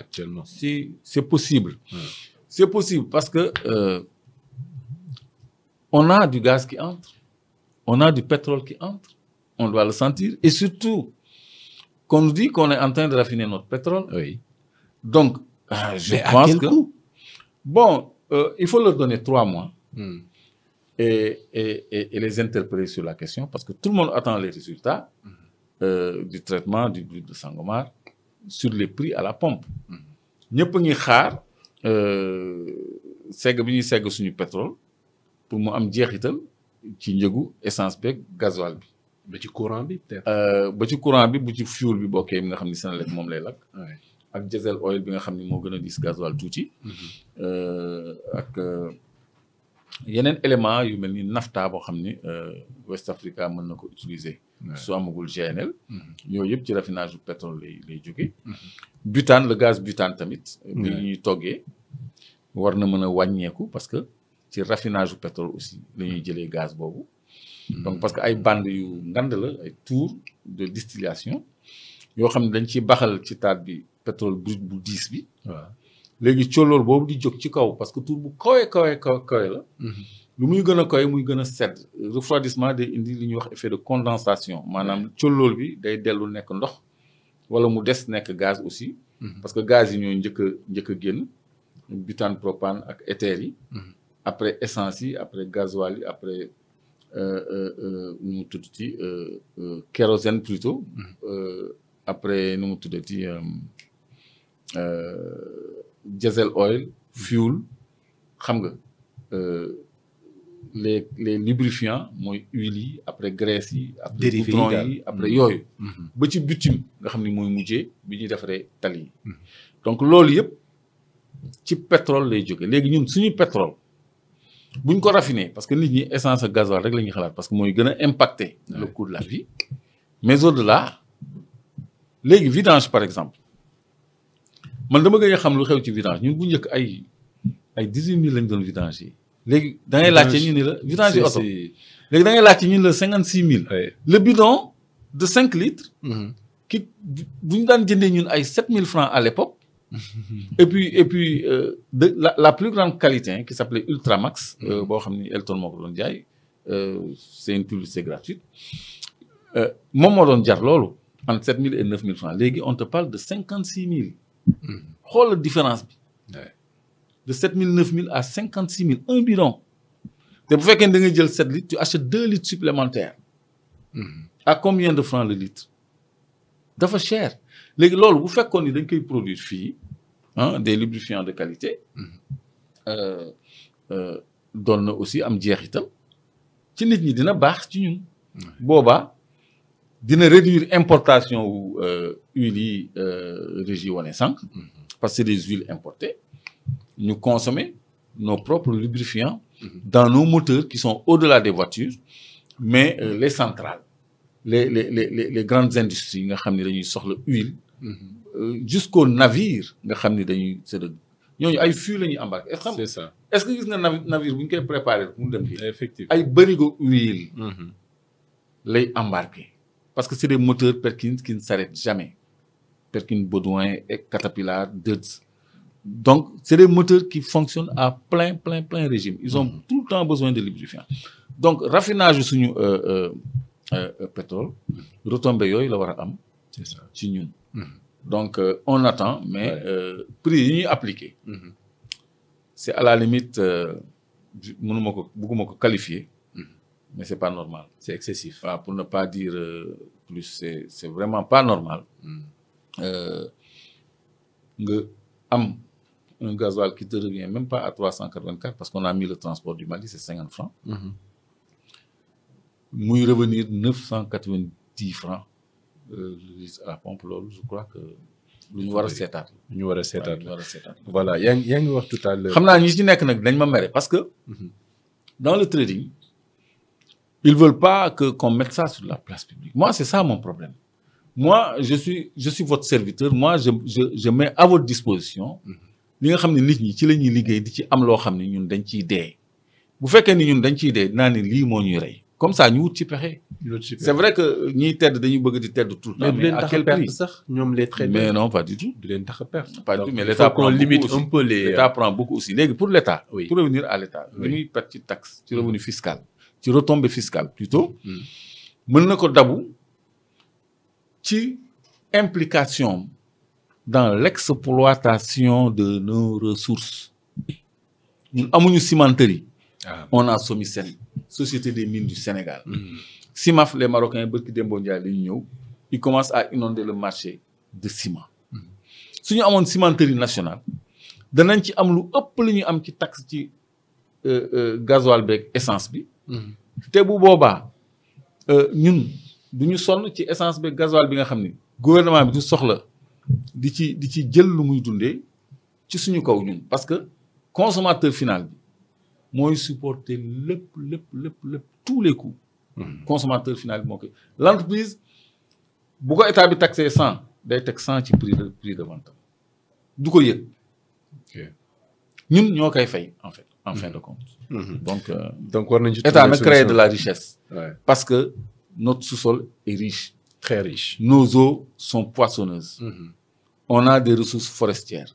actuellement. Si c'est possible. C'est possible parce que on a du gaz qui entre, on a du pétrole qui entre, on doit le sentir. Et surtout, qu'on nous dit qu'on est en train de raffiner notre pétrole. Oui. Donc, je Mais pense à quel que... coût? Bon, il faut leur donner 3 mois et les interpeller sur la question parce que tout le monde attend les résultats du traitement du brut de Sangomar sur les prix à la pompe. ñëpp a ngi xaar segg bi ñuy segg suñu pétrole pour mu am jeexital ci njëgu essence beeg gasoil bi. ba ci courant bi peut-être. ba ci courant bi bu ci fuel bi bokkee bi nga xam ni Senelec moom lay lakk. ak diesel oil bi nga xam ni moo gën a diis gasoil tuuti. ak yeneen élément yu mel ni nafta boo xam ni West Africa mën na ko utiliser. su amagul GNL. yooyu yëpp ci raffinage du pétrole lay jóge. butane le gaz butane tamit. bi ñuy toggee war na mën a wàññeeku parce que ci raffinage du pétrole aussi la ñuy jëlee gaz boobu. donc parce que ay bande yu ngand la ay tours de distillation yoo xam ne dañ ciy baxal ci taat bi pétrole brut bu diis bi. waaw léegi collool boobu di jóg ci kaw parce que tour bu kawe la. lu muy gën a kawe muy gën a sedd refroidissement day indi li ñuy wax effet de condensation maanaam collool bi day dellu nekk ndox wala mu des nekk gaz aussi. parce que gaz yi ñooy njëkk a génn butane propane ak éther yi. après essence yi après gasoil yi après nu mu tuddati kérosène plutôt. après nu mu tuddati diesel oil fuel xam nga les lubrifiants mooy huile yi après graisse yi. après goudron yi après yooyu. ba ci bitume nga xam ni mooy mujjee bi ñuy defaree tali yi. donc loolu yëpp ci pétrole lay jóge léegi ñun suñu pétrole buñ ko raffiné parce que nit ñi essence ak gasoil rek la ñuy xalaat parce que mooy gën a impacter le coût de la vie. mais au-delà léegi vidange par exemple man dama gën a xam lu xew ci vidange ñun bu njëkk ay 18 000 lañ doon vidange yi. léegi da ngay laajte ñu ni la vidange yi oto léegi da ngay laajte ñu ni la 56 000. le bidon de 5 litres. ki bu ñu daan jëndee ñun ay 7 000 francs à l'époque. et puis de la plus grande qualité qui s'appelait Ultramax. boo xam ni Elton moo ko doon jaay c'est une publicité gratuite. moom moo doon jar loolu entre 7 000 et 9 000 francs léegi on te parle de 56 000. xoolal différence bi. de 7 000 9 000 à 56 000 un bidon. te bu fekkee da nga jël 7 litres tu achètes 2 litres supplémentaires. à combien de francs le litre. dafa cher léegi loolu bu fekkoon ni dañ koy produire fii des lubrifiants de qualité. doon na aussi am jeexital ci nit ñi dina baax ci ñun. boobaa dina réduire importation wu huile yi régie wane sànq. parce que c'est des huiles importées. ñu consommer nos propres lubrifiants. dans nos moteurs qui sont au-delà des voitures. mais les centrales. les grandes industries nga xam ne dañuy soxla huile. jusqu'au navire nga xam ne dañuy ñooñu ay fûts la ñuy embarquer. c'est ça est-ce que gis nga navire bu ñu koy préparer mu dem fii. effectivement ay bërigo huile. lay embarquer. parce que c'est des moteurs Perkins qui ne s'arrêtent jamais. Perkins Baudouin et Caterpillar Deutz. donc c'est des moteurs qui fonctionnent à plein régime. ils ont tout le temps besoin de lubrifiant. donc raffinage suñu pétrole. retombées yooyu la war a am. c'est ça ci ñun. donc on attend mais prix yi ñuy appliquer. c'est à la limite bëgguma ko qualifier. mais c'est pas normal. c'est excessif. waaw pour ne pas dire plus c'est vraiment pas normal. nga am un gasoil qui te revient même pas à 384 parce qu'on a mis le transport du Mali c'est 50 francs. muy revenir 990 francs à la pompe loolu je crois que lu ñu war a seetaat. ñu war a seetaat voilà yaa ngi wax tout à l'heure. xam naa ñi ci nekk nag dañ ma mere parce que dans le trading ils veulent pas qu'on mette ça sur la place publique. moi c'est ça mon problème. moi je suis votre serviteur. moi je mets à votre disposition. li nga xam ne nit ñi ci la ñuy liggéey di ci am loo xam ne ñun dañ ciy dee. bu fekkee ni ñun dañ ciy dee dinaa ne lii moo ñuy rey comme ça ñu wut ci pexe. c'est vrai que ñiy tedd dañuy bëgg di tedd tout le temps. mais à quel prix sax ñoom les traders. mais non pas du tout. du leen tax a perte. pas du tout mais l'État prend limite un peu les. l'État prend beaucoup aussi léegi pour l'État. Oui. pour revenir à l'État. li muy perte ci taxe ci revenu fiscal. ci retombée fiscale plutôt. mën na ko dabu ci implication dans l'exploitation de nos ressources. ñun amuñu cimenterie. on a SOMISEN Société des mines du Sénégal. CIMAF les Marocains bërki Dembo Ndiaye la ñu ñëw ils commencent à inonder le marché de ciment. su ñu amoon cimenterie nationale danañ ci am lu ëpp lu ñu am ci taxe ci gasoil beeg essence bi. te bu boobaa ñun du ñu sonn ci essence beeg gasoil bi nga xam ni gouvernement bi du soxla di ci jël lu muy dundee ci suñu kaw ñun parce que consommateur final bi mooy supporter lépp tous les coûts. consommateur final bi moo koy l'entreprise bu ko état bi taxé 100 day teg 100 ci prix de vente du ko yëg. ñun ñoo koy fay en fait en fin de compte. donc war nañu ci état na créer de la richesse. Ouais. parce que notre sous-sol est riche. très riche. nos eaux sont poissonneuses. On a des ressources forestières.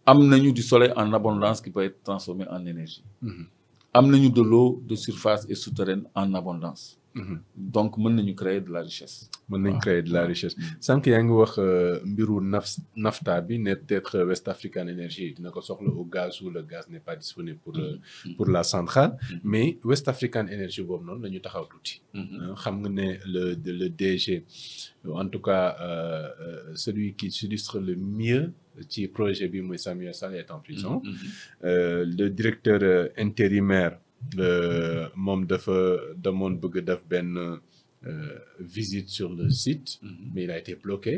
am nañu du soleil en abondance qui peut être transformé en énergie. am nañu de l'eau de surface et souterraine en abondance. donc mën nañu créer de la richesse. mën nañu créer de la richesse sànq yaa ngi wax mbiru NAFTA bi ne peut-être West African Energy dina ko soxla au gaz où le gaz n'est pas disponible pour la centrale. mais West African Energy boobu noonu la ñu taxaw tuuti. xam nga ne le DG en tout cas celui qui s'illustre le mieux ci projet bi mooy Samuel Sarr est en prison. Le directeur intérimaire. moom dafa demoon bëgg def benn visite sur le site. mais il a été bloqué.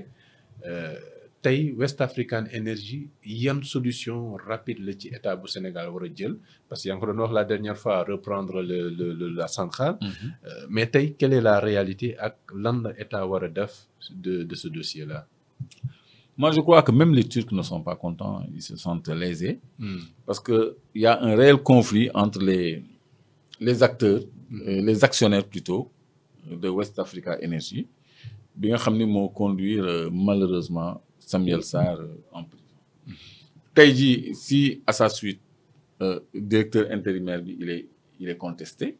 tey West African Energy yan solution rapide la ci état bu Sénégal war a jël parce que yaa ngi ko doon wax la dernière fois reprendre la centrale. mais tey quelle est la réalité ak lan la état war a def de ce dossier là. Moi, je crois que même les Turcs ne sont pas contents, ils se sentent lésés. Parce qu'il y a un réel conflit entre les acteurs, les actionnaires plutôt, de West Africa Energy, bi nga xam ni moo conduire malheureusement Samuel Sarr en prison. Tey jii si à sa suite directeur intérimaire bi il est contesté.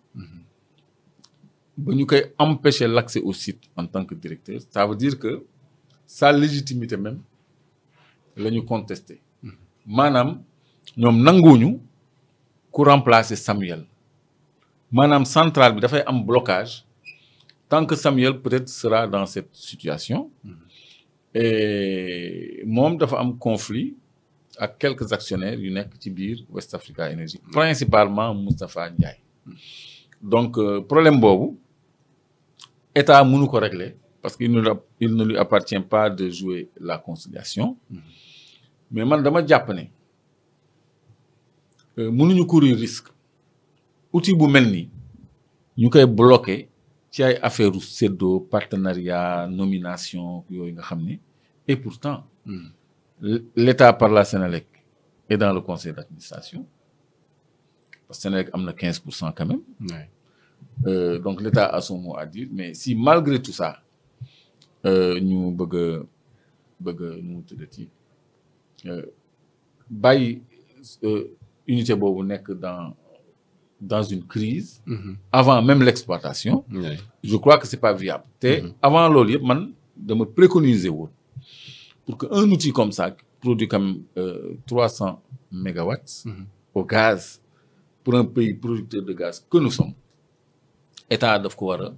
ba ñu koy empêcher l'accès au site en tant que directeur, ça veut dire que sa légitimité même la ñu contesté maanaam ñoom nanguwuñu ku remplacer Samuel maanaam centrale bi dafay am blocage tant que Samuel peut-être sera dans cette situation. et moom dafa am conflit ak quelques actionnaires yu nekk ci biir West Africa Energy principalement Moustapha Ndiaye. donc problème boobu état mënu ko régler parce qu'il ne lui appartient pas de jouer la conciliation. mais man dama jàpp ne mënuñu courir risque outil bu mel ni ñu koy bloquer ci ay affaire u séddoo partenariat nomination yooyu nga xam ne et pourtant l'État par la Sénélec est dans le conseil d'administration parce que Sénélec am na 15% quand même. donc l'État a son mot à dire mais si malgré tout ça ñu bëgg nu mu tuddati bàyyi unité boobu nekk dans une crise. avant même l'exploitation. je crois que c'est pas viable. te avant loolu yëpp man dama préconiser woon pour que un outil comme ça produit quand même 300 mégawatts. au gaz pour un pays producteur de gaz que nous sommes état daf ko war a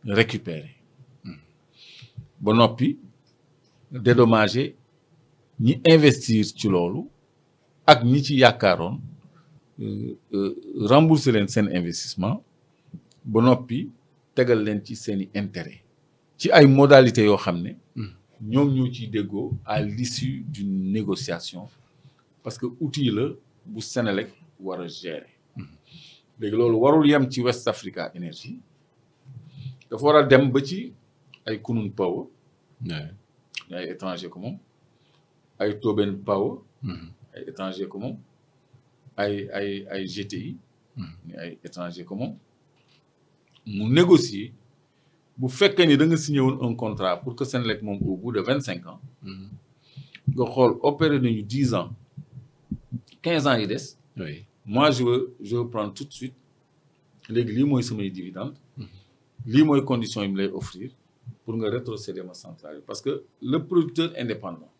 récupérer. ba noppi dédommager ñi investir ci loolu ak ñi ci yaakaaroon rembourser leen seen investissement ba noppi tegal leen ci seeni intérêt ci ay modalités yoo xam ne ñoom ñoo ciy déggoo à l'issue d'une négociation parce que outil la bu Sénélec war a gérer. léegi loolu warul yem ci West Africa Energy dafa war a dem ba ci ay Kunun Power. ay étranger ko moom ay Toben Power. ay étranger ko moom ay GTI. ay étranger ko moom mu négocier bu fekkee ni da nga signé woon un contrat pour que Senelec moom au bout de 25 ans nga xool opéré nañu 10 ans 15 ans yi des. oui moi je veux prendre tout de suite léegi lii mooy samay dividende lii mooy condition yi mu lay offrir pour nga rétrocéder ma centrale parce que le producteur indépendant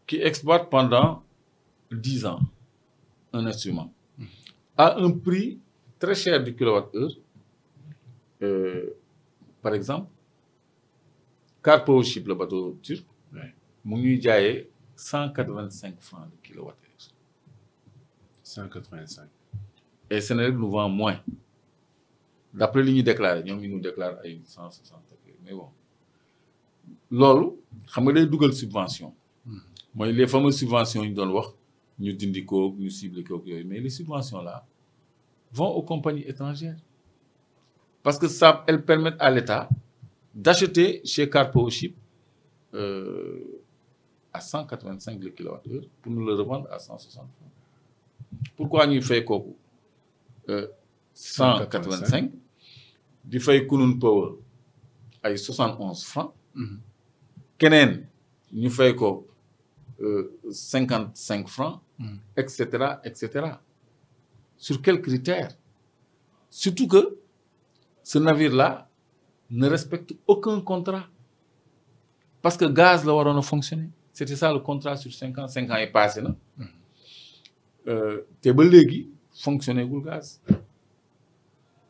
qui exploite pendant 10 ans un instrument à un prix très cher du kilowattheure par exemple Car Powership le bateau turc mu ngi ñuy jaayee 185 francs le kilowattheure 185 et Senelec nous vend moins d'après li ñu déclaré ñoom ñu nous déclarent ay 160 mais bon loolu xam nga day dugal subvention mooy les fameuses subventions yi ñu doon wax ñu dindi ko ñu ciblé ko yooyu mais les subventions là vont aux compagnies étrangères parce que ça elles permettent à l'État d'acheter chez Car Powership à 185 le kilowattheure pour nous le revendre à 160 francs pourquoi ñuy fay kooku 185 di fay Kunun Power ay 71 francs keneen ñu fay ko 55 francs et cetera sur quels critères surtout que ce navire-là ne respecte aucun contrat parce que gaz la waroon a fonctionner c'était ça le contrat sur 5 ans 5 ans yi passé na te ba léegi fonctionner gul gaz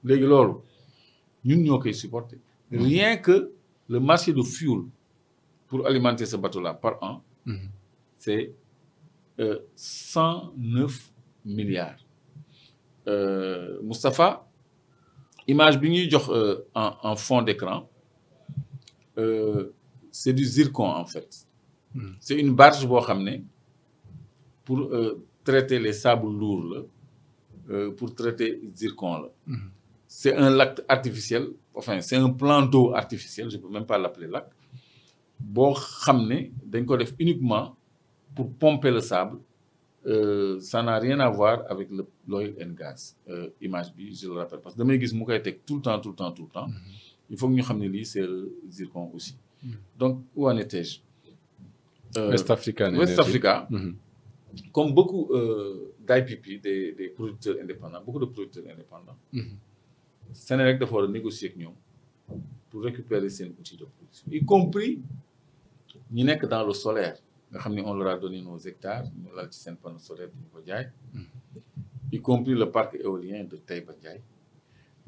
léegi loolu ñun ñoo koy supporter rien que le marché de fuel pour alimenter ce bateau-là par an c'est 109 milliards Moustapha image bi ñuy jox en fond d'écran c'est du zircon en fait c'est une barge boo xam ne pour traiter les sables lourds la pour traiter zircon la c'est un lac artificiel enfin c'est un plan d'eau artificiel je peux même pas l'appeler lac boo xam ne dañ ko def uniquement pour pomper le sable ça n'a rien à voir avec l'oil and gas image bi je le rappelle parce que damay gis mu koy teg tout le temps il faut que ñu xam ne lii c'est le zircon aussi donc où en étais-je West Africa comme beaucoup d'IPP des producteurs indépendants beaucoup de producteurs indépendants Senelec dafa war a négocier ak ñoom pour récupérer seen outil de production y compris ñi nekk dans le solaire nga xam ne on leur a donné nos hectares ñu lal ci seen panneau solaire bi ñu ko jaay y compris le parc éolien de Taïba Ndiaye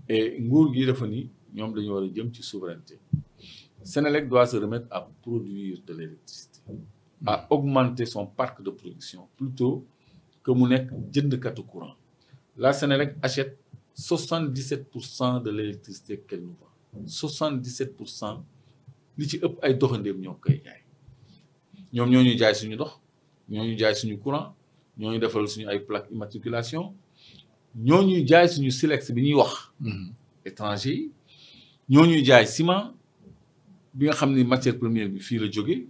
et nguur gi dafa ni ñoom dañu war a jëm ci souveraineté Senelec doit se remettre à produire de l'électricité à augmenter son parc de production plutôt que mu nekk jëndkatu courant la Senelec achète 77% de l'électricité qu'elle nous vend 77% li ci ëpp ay doxandéem ñoo koy jaay ñoom ñoo ñuy jaay suñu ndox ñoo ñuy jaay suñu courant ñoo ñu defal suñu ay plaques immatriculation ñoo ñuy jaay suñu silex bi ñuy wax étranger yi ñoo ñuy jaay ciment bi nga xam ni matière première bi fii la jógee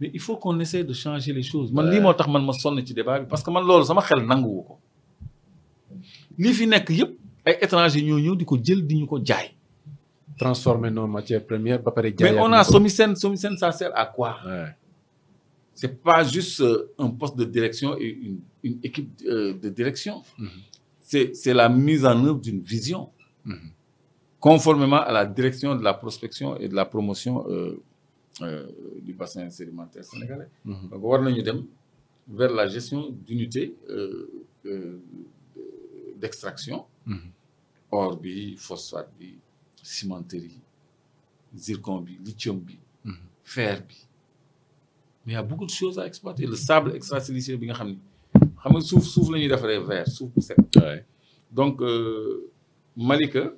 mais il faut qu'on essaie de changer les choses man lii moo tax man ma sonn ci débat bi parce que man loolu sama xel nanguwu ko lii fi nekk yëpp ay étrangers ñoo ñëw di ko jël di ñu ko jaay transformer nos matières premières ba pare jaay mais on a Somisen ça sert à quoi c'est pas juste un poste de direction et une équipe de direction c'est la mise en œuvre d'une vision conformément à la direction de la prospection et de la promotion du bassin sédimentaire sénégalais donc war nañu dem vers la gestion d'unités d'extraction or bi phosphate bi cimenterie zircon bi lithium bi fer bi mais il y a beaucoup de choses à exploiter le sable extra-siliceux bi nga xam nga suuf la ñuy defaree verre suuf bu set donc Malika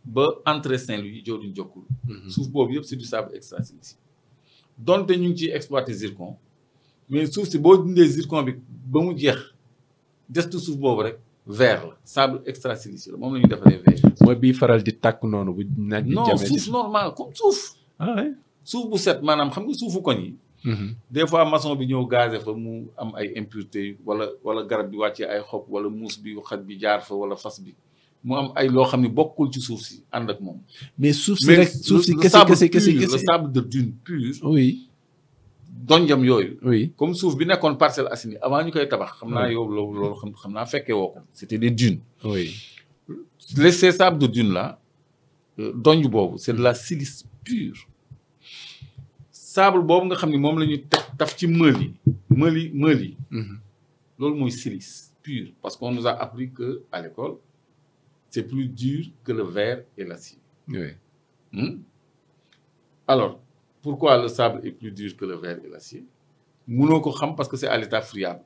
ba entrée Saint-Louis Diohine Diokoul suuf boobu yëpp c'est du sable extra-siliceux donte ñu ngi ciy exploiter zircon mais suuf si boo dindee zircon bi ba mu jeex destu suuf boobu rek verre la sable extra-siliceux la moom la ñuy defaree verre. mooy bii faral di tàkk noonu bu naaj bi non suuf normal comme suuf. suuf bu set maanaam xam nga suufu koñ yi. des fois maçon bi ñëw gazé fa mu am ay impuretés wala garab bi wàccee ay xob wala muus bi xaj bi jaar fa wala fas bi mu am ay loo xam ne bokkul ci suuf si ànd ak moom. mais suuf si rek suuf si kese. le sable de dune pur. oui. donjam yooyu. oui comme suuf bi nekkoon Parcelles Assainies avant ñu koy tabax. xam naa yow loolu xam naa fekkee woo ko. c'était des dunes. oui. ces sables de dune là donj boobu c'est de la silice pure. sable boobu nga xam ne moom la ñuy taf ci mël yi. loolu mooy silice pur parce qu'on nous a appris que à l'école c'est plus dur que le verre et l'acier. oui. Alors pourquoi le sable est plus dur que le verre et l'acier mënoo ko xam parce que c'est à l'état friable.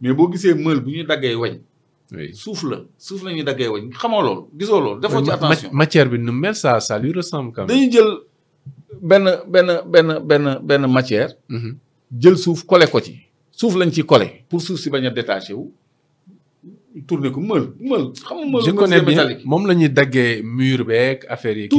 mais boo gisee mël bu ñuy daggee weñ. oui suuf la ñuy daggee weñ xamoo loolu gisoo loolu. defoo ci attention matière bi nu mel ça lui ressemble quand même. dañuy jël benn matière. jël suuf collé ko ci. suuf lañ ci collé pour suuf si bañ a détaché wu tourner ko mël xam nga mël. je connais bien moom la ñuy daggee mur beeg affaire yi.